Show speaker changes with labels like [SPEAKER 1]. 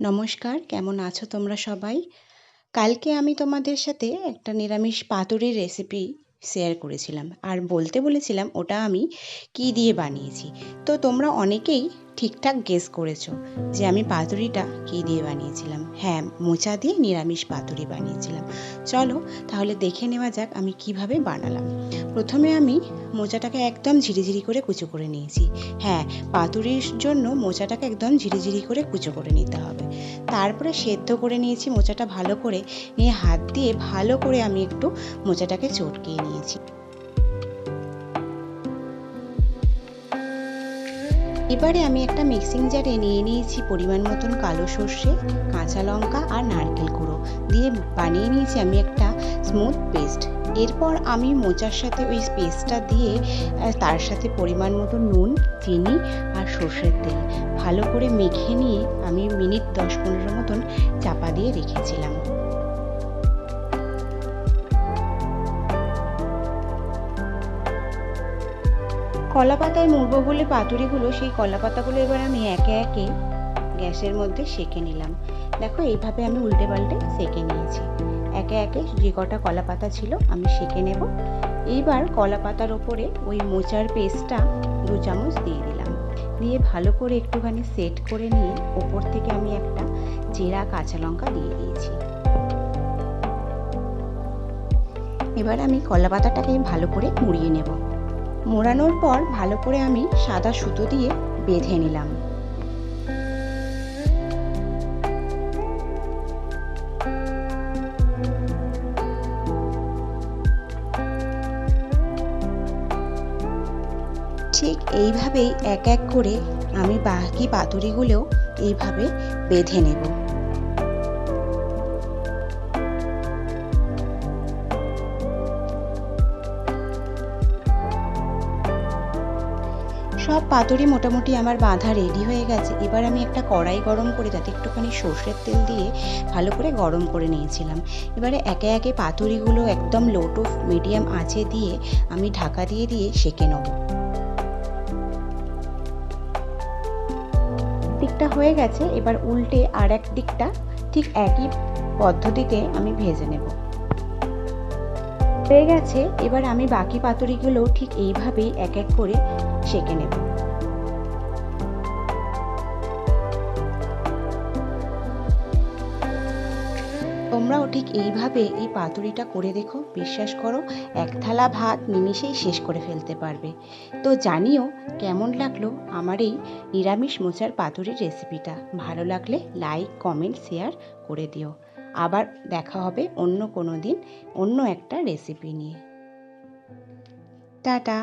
[SPEAKER 1] নমস্কার, কেমন আছো তোমরা সবাই? কালকে আমি তোমাদের সাথে একটা নিরামিষ পাতুরির রেসিপি শেয়ার করেছিলাম আর বলতে বলেছিলাম ওটা আমি কী দিয়ে বানিয়েছি। তো তোমরা অনেকেই ঠিকঠাক গেস করেছো যে আমি পাতুরিটা কী দিয়ে বানিয়েছিলাম। হ্যাঁ, মোচা দিয়ে নিরামিষ পাতুরি বানিয়েছিলাম। চলো তাহলে দেখে নেওয়া যাক আমি কিভাবে বানালাম। প্রথমে আমি মোচাটাকে একদম ঝিরিঝিরি করে কুচো করে নিয়েছি। হ্যাঁ, পাতুরির জন্য মোচাটাকে একদম ঝিরিঝিরি করে কুচো করে নিতে হবে। তারপরে সেদ্ধ করে নিয়েছি মোচাটা ভালো করে, নিয়ে হাত দিয়ে ভালো করে আমি একটু মোচাটাকে চটকিয়ে নিয়েছি। এবারে আমি একটা মিক্সিং জারে নিয়ে নিয়েছি পরিমাণ মতন কালো সর্ষে, কাঁচা লঙ্কা আর নারকেল গুঁড়ো দিয়ে বানিয়ে নিয়েছি আমি একটা স্মুথ পেস্ট। এরপর আমি মোচার সাথে ওই পেস্টটা দিয়ে তার সাথে পরিমাণ মতো নুন, চিনি আর সর্ষের তেল ভালো করে মেখে নিয়ে আমি মিনিট 10-15 মতন চাপা দিয়ে রেখেছিলাম। কলা পাতায় মুড়বো বলে পাতুরিগুলো, সেই কলা পাতাগুলো এবার আমি একে একে গ্যাসের মধ্যে সেঁকে নিলাম। দেখো এইভাবে আমি উল্টে পাল্টে সেঁকে নিয়েছি। একে একে যে কটা কলা পাতা ছিল আমি সেঁকে নেব। এইবার কলা পাতার ওপরে ওই মোচার পেস্টটা 2 চামচ দিয়ে দিলাম, দিয়ে ভালো করে একটুখানি সেট করে নিয়ে ওপর থেকে আমি একটা চেরা কাঁচা লঙ্কা দিয়ে দিয়েছি। এবার আমি কলা পাতাটাকে ভালো করে মুড়িয়ে নেব। মোড়ানোর পর ভালো করে আমি সাদা সুতো দিয়ে বেঁধে নিলাম। ঠিক এইভাবেই এক এক করে আমি বাকি পাতুরিগুলোও এইভাবে বেঁধে নেব। সব পাতুরি মোটামুটি আমার বাঁধা রেডি হয়ে গেছে। এবার আমি একটা কড়াই গরম করে তাতে একটুখানি সর্ষের তেল দিয়ে ভালো করে গরম করে নিয়েছিলাম। এবারে একে একে পাতুরিগুলো একদম লো টু মিডিয়াম আঁচে দিয়ে আমি ঢাকা দিয়ে দিয়ে সেঁকে নেব। দিকটা হয়ে গেছে, এবার উল্টে আর এক দিকটা ঠিক একই পদ্ধতিতে আমি ভেজে নেব। হয়ে গেছে, এবার আমি বাকি পাতুরিগুলো ঠিক এইভাবেই এক এক করে সেঁকে নেব। তোমরাও ঠিক এইভাবে এই পাতুরিটা করে দেখো, বিশ্বাস করো এক থালা ভাত নিমেষেই শেষ করে ফেলতে পারবে। তো জানিও কেমন লাগলো আমার এই নিরামিষ মোচার পাতুরির রেসিপিটা। ভালো লাগলে লাইক, কমেন্ট, শেয়ার করে দিও। আবার দেখা হবে অন্য কোনো দিন অন্য একটা রেসিপি নিয়ে। টাটা।